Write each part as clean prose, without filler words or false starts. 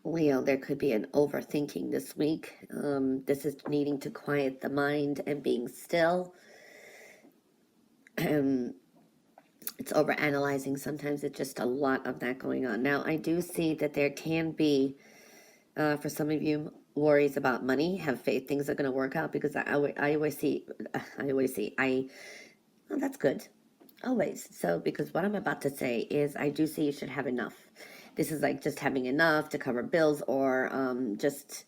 Leo, there could be an overthinking this week. This is needing to quiet the mind and being still. It's overanalyzing. Sometimes it's just a lot of that going on. Now, I do see that there can be, for some of you, worries about money. Have faith things are going to work out, because I always see, oh, that's good. Always. So, because what I'm about to say is, I do see you should have enough. This is like just having enough to cover bills, or just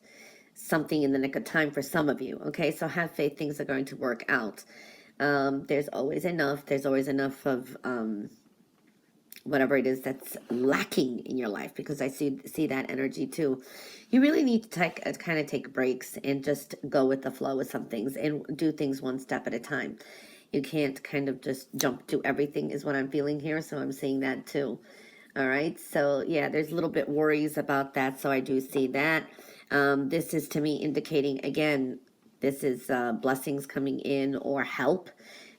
something in the nick of time for some of you. Okay, so have faith things are going to work out. There's always enough. There's always enough of whatever it is that's lacking in your life, because I see that energy too. You really need to kind of take breaks and just go with the flow with some things and do things one step at a time. You can't kind of just jump to everything, is what I'm feeling here. So I'm seeing that too. All right. So yeah, there's a little bit worries about that. So I do see that. This is to me indicating, again, this is blessings coming in or help,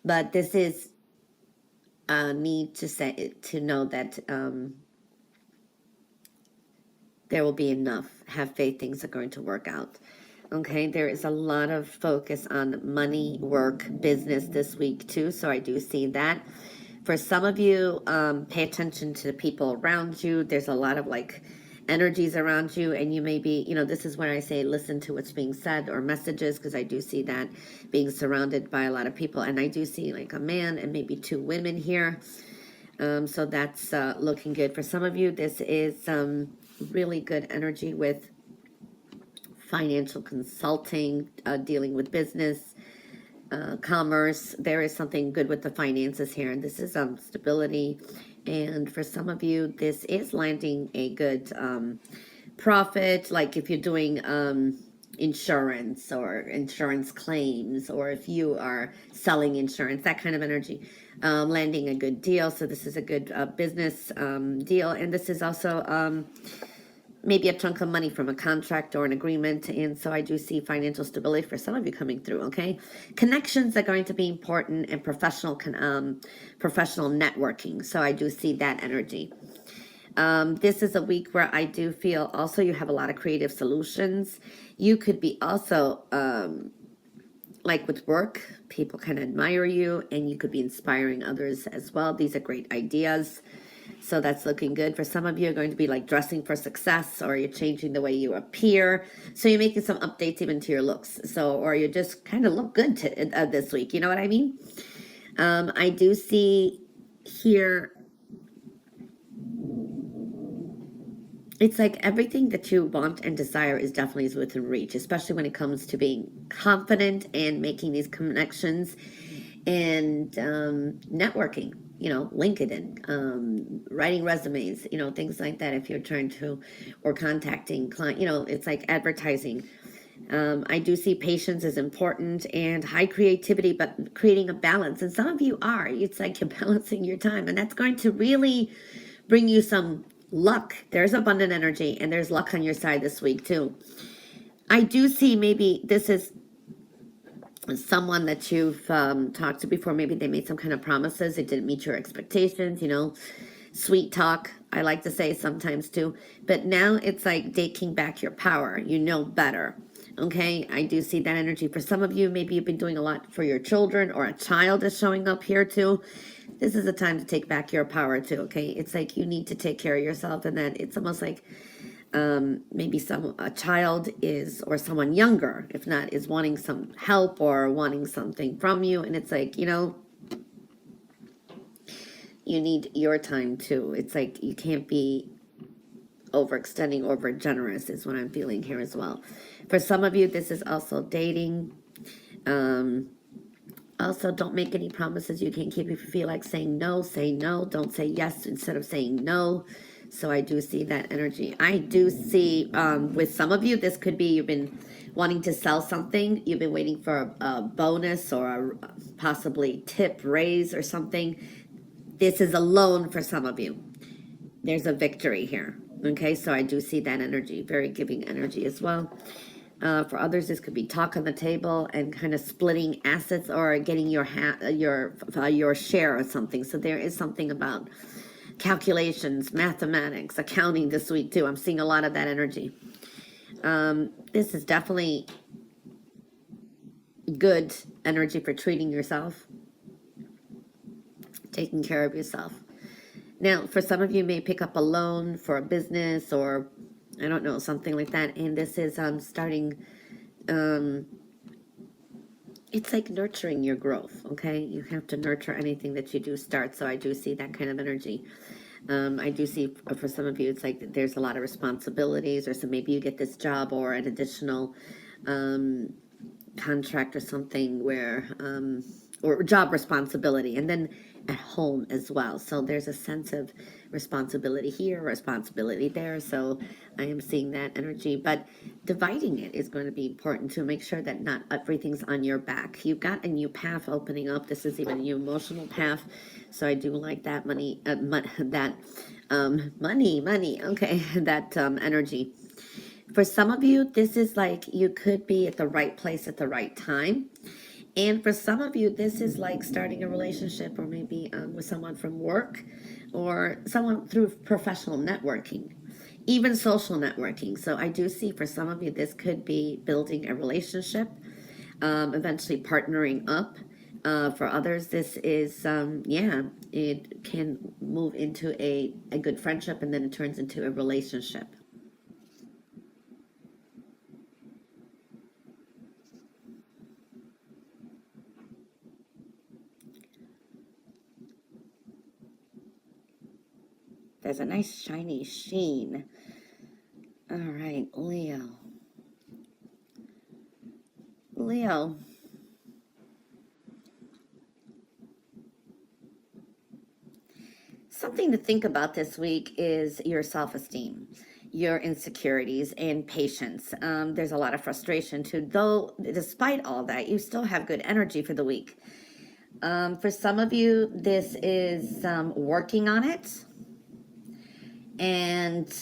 but this is need to know that there will be enough. Have faith things are going to work out. Okay, there is a lot of focus on money, work, business this week too, so I do see that. For some of you, pay attention to the people around you. There's a lot of like energies around you, and you may be, this is where I say listen to what's being said or messages, because I do see that being surrounded by a lot of people, and I do see like a man and maybe two women here. So that's looking good. For some of you, this is really good energy with financial consulting, dealing with business, commerce. There is something good with the finances here, and this is stability. And for some of you, this is landing a good profit, like if you're doing insurance or insurance claims, or if you are selling insurance, that kind of energy, landing a good deal. So this is a good business deal, and this is also maybe a chunk of money from a contract or an agreement. And so I do see financial stability for some of you coming through. Okay, connections are going to be important, and professional networking. So I do see that energy. This is a week where I do feel also you have a lot of creative solutions. You could be also like with work, people kind of admire you, and you could be inspiring others as well. These are great ideas. So that's looking good. For some of you, are going to be like dressing for success, or you're changing the way you appear. So you're making some updates even to your looks. So, or you just kind of look good this week. You know what I mean? I do see here, it's like everything that you want and desire is definitely within reach, especially when it comes to being confident and making these connections and networking, LinkedIn, writing resumes, things like that. If you're trying to, or contacting client, it's like advertising. I do see patience is important and high creativity, but creating a balance. And some of you are, it's like you're balancing your time, and that's going to really bring you some luck. There's abundant energy, and there's luck on your side this week too. I do see maybe this is someone that you've talked to before. Maybe they made some kind of promises. It didn't meet your expectations, sweet talk, I like to say sometimes too. But now it's like taking back your power. You know better. Okay, I do see that energy. For some of you, maybe you've been doing a lot for your children, or a child is showing up here too. This is a time to take back your power too, okay? It's like you need to take care of yourself, and then it's almost like maybe a child is, or someone younger, if not, is wanting some help or wanting something from you, and it's like, you need your time too. It's like you can't be overextending, over generous is what I'm feeling here as well. For some of you, this is also dating. Also, don't make any promises you can't keep. If you feel like saying no, say no. Don't say yes instead of saying no. So I do see that energy. I do see with some of you, this could be you've been wanting to sell something. You've been waiting for a bonus or a possibly tip, raise or something. This is a loan for some of you. There's a victory here. Okay, so I do see that energy, very giving energy as well. For others, this could be talk on the table and kind of splitting assets or getting your share of something. So there is something about calculations, mathematics, accounting this week too. I'm seeing a lot of that energy. This is definitely good energy for treating yourself, taking care of yourself. Now, for some of you, may pick up a loan for a business or I don't know, something like that. And this is starting, it's like nurturing your growth, okay? You have to nurture anything that you do start. So I do see that kind of energy. I do see for some of you, it's like there's a lot of responsibilities, or so maybe you get this job or an additional contract or something where, or job responsibility, and then at home as well. So there's a sense of responsibility here, responsibility there. So I am seeing that energy, but dividing it is going to be important to make sure that not everything's on your back. You've got a new path opening up. This is even a new emotional path. So I do like that money, money. Okay, that energy. For some of you, this is like you could be at the right place at the right time. And for some of you, this is like starting a relationship or maybe with someone from work or someone through professional networking, even social networking. So I do see for some of you, this could be building a relationship, eventually partnering up. For others, this is, it can move into a good friendship and then it turns into a relationship. There's a nice shiny sheen. All right, Leo. Leo. Something to think about this week is your self-esteem, your insecurities, and patience. There's a lot of frustration too, though despite all that, you still have good energy for the week. For some of you, this is working on it. And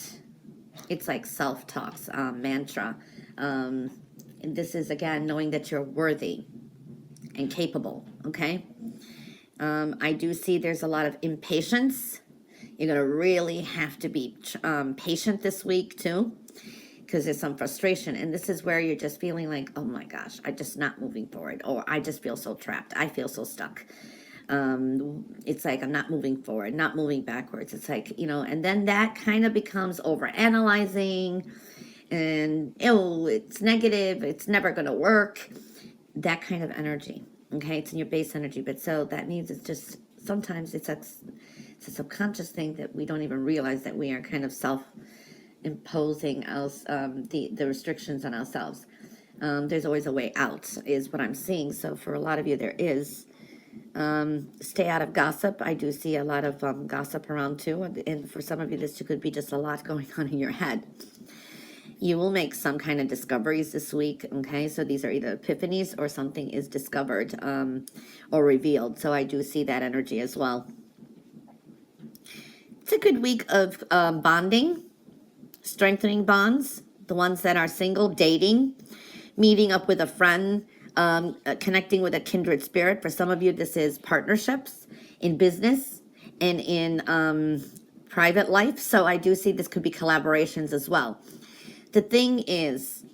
it's like self-talks, mantra. And this is, again, knowing that you're worthy and capable, okay? I do see there's a lot of impatience. You're going to really have to be patient this week, too, because there's some frustration. And this is where you're just feeling like, oh, my gosh, I'm just not moving forward. Or I just feel so trapped. I feel so stuck. It's like I'm not moving forward, not moving backwards. It's like, and then that kind of becomes over analyzing and, it's negative. It's never going to work. That kind of energy. Okay. It's in your base energy. But so that means it's just, sometimes it's a subconscious thing that we don't even realize that we are kind of self-imposing the restrictions on ourselves. There's always a way out is what I'm seeing. So for a lot of you, there is. Stay out of gossip. I do see a lot of gossip around too. And for some of you, this could be just a lot going on in your head. You will make some kind of discoveries this week. Okay. So these are either epiphanies or something is discovered or revealed. So I do see that energy as well. It's a good week of bonding, strengthening bonds. The ones that are single, dating, meeting up with a friend, connecting with a kindred spirit. For some of you, this is partnerships in business and in private life. So I do see this could be collaborations as well. The thing is,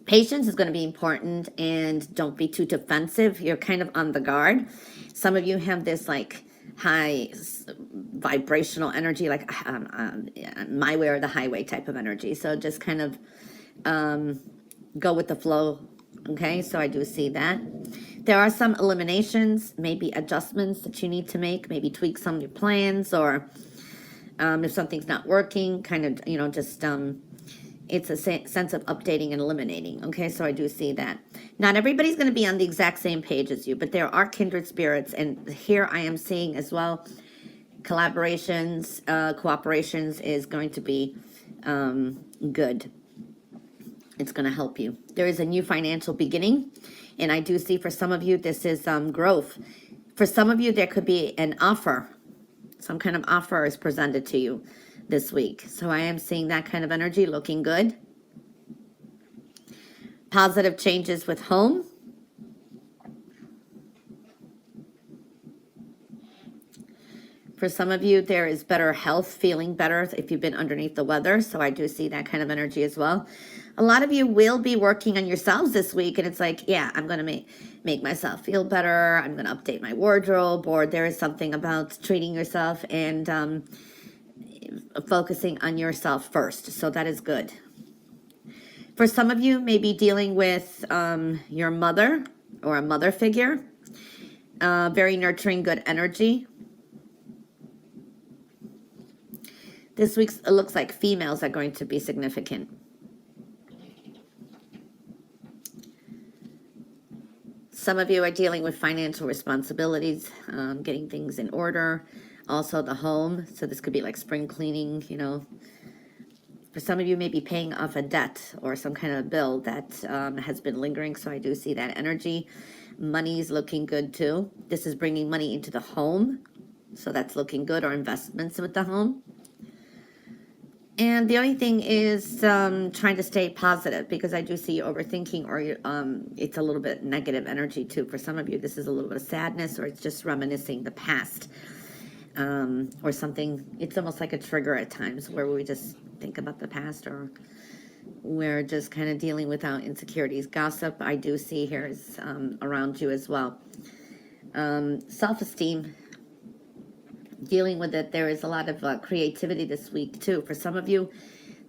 patience is going to be important, and don't be too defensive. You're kind of on the guard. Some of you have this like high vibrational energy, like my way or the highway type of energy. So just kind of go with the flow. Okay, so I do see that. There are some eliminations, maybe adjustments that you need to make, maybe tweak some of your plans, or if something's not working, kind of, just it's a sense of updating and eliminating. Okay, so I do see that. Not everybody's going to be on the exact same page as you, but there are kindred spirits, and here I am seeing as well collaborations, cooperations is going to be good. It's going to help you. There is a new financial beginning, and I do see for some of you this is growth. For some of you, there could be an offer. Some kind of offer is presented to you this week. So I am seeing that kind of energy looking good. Positive changes with home. For some of you, there is better health, feeling better if you've been underneath the weather. So I do see that kind of energy as well. A lot of you will be working on yourselves this week. And it's like, yeah, I'm going to make myself feel better. I'm going to update my wardrobe. Or there is something about treating yourself and focusing on yourself first. So that is good. For some of you, maybe dealing with your mother or a mother figure. Very nurturing, good energy. This week, it looks like females are going to be significant. Some of you are dealing with financial responsibilities, getting things in order. Also the home, so this could be like spring cleaning, you know. For some of you, maybe paying off a debt or some kind of bill that has been lingering, so I do see that energy. Money's looking good too. This is bringing money into the home, so that's looking good, or investments with the home. And the only thing is trying to stay positive, because I do see you overthinking, or it's a little bit negative energy too. For some of you, this is a little bit of sadness, or it's just reminiscing the past, or something. It's almost like a trigger at times where we just think about the past, or we're just kind of dealing with our insecurities. Gossip, I do see here, is around you as well. Self-esteem. Dealing with it, there is a lot of creativity this week too. For some of you,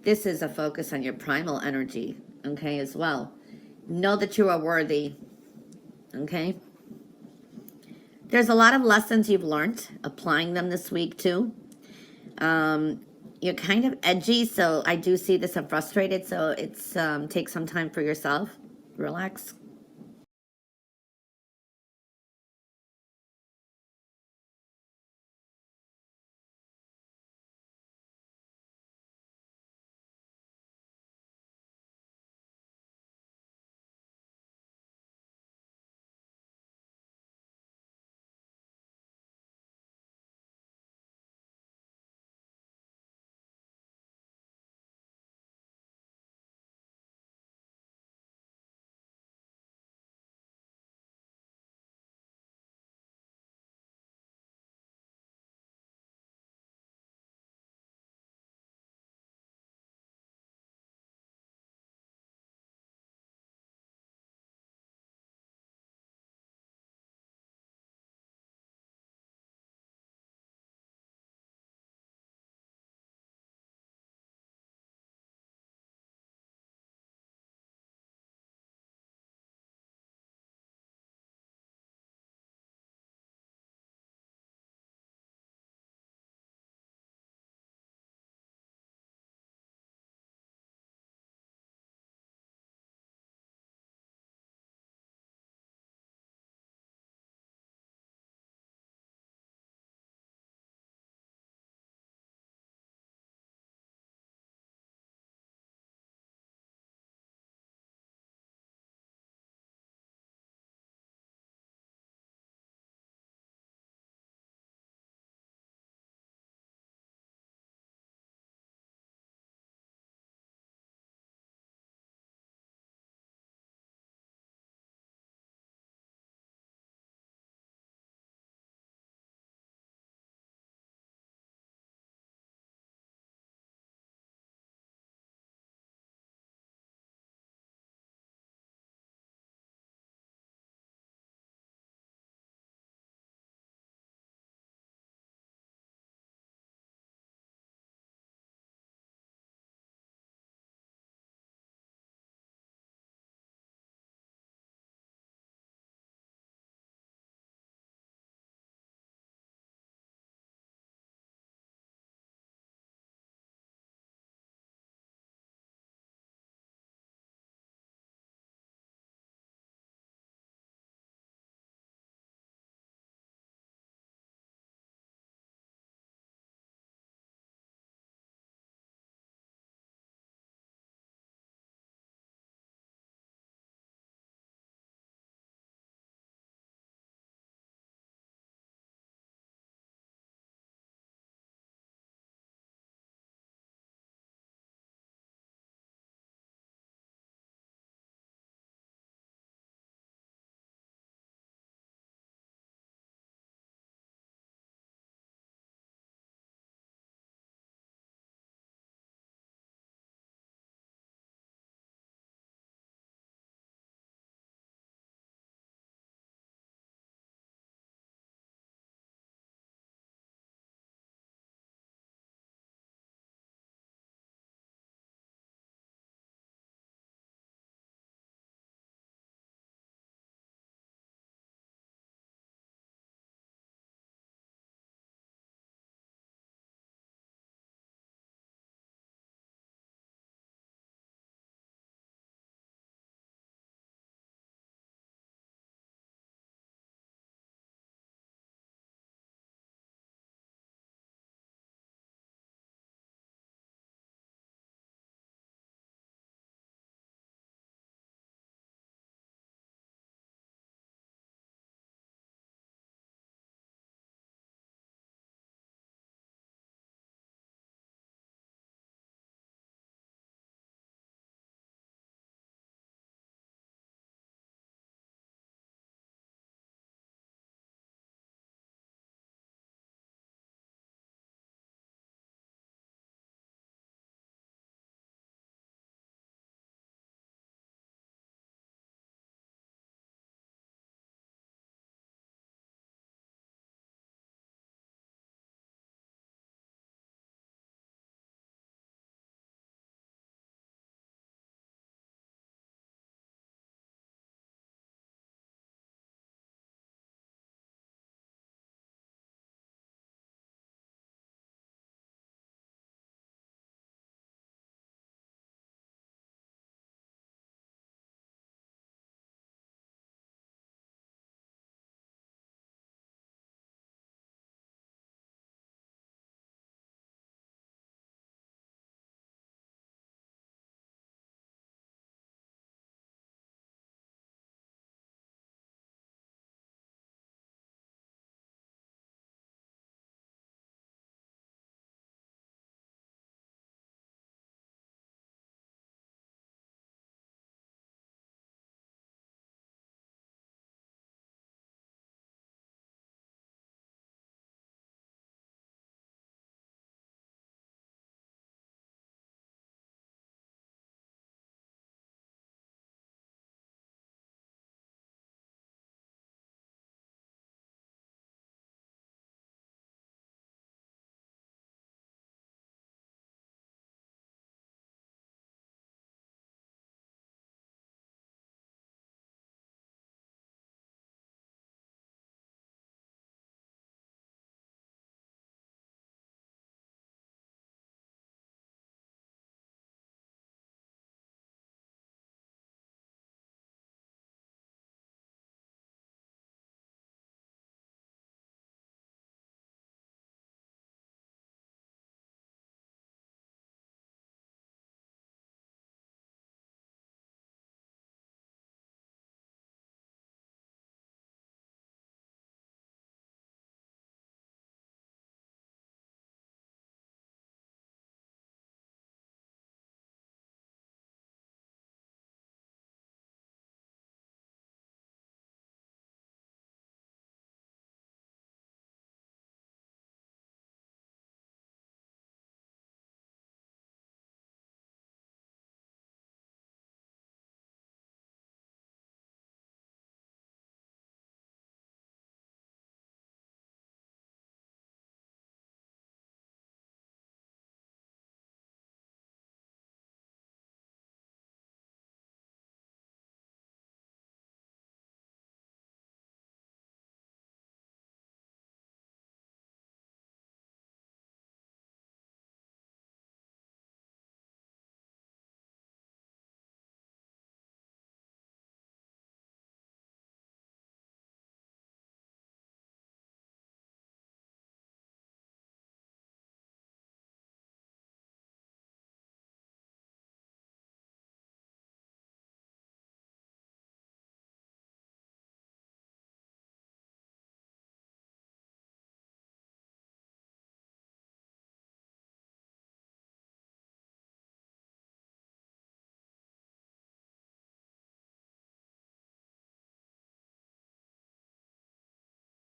this is a focus on your primal energy, okay, as well. Know that you are worthy, okay? There's a lot of lessons you've learned, applying them this week too. You're kind of edgy, so I do see this as frustrated, so it's take some time for yourself. Relax,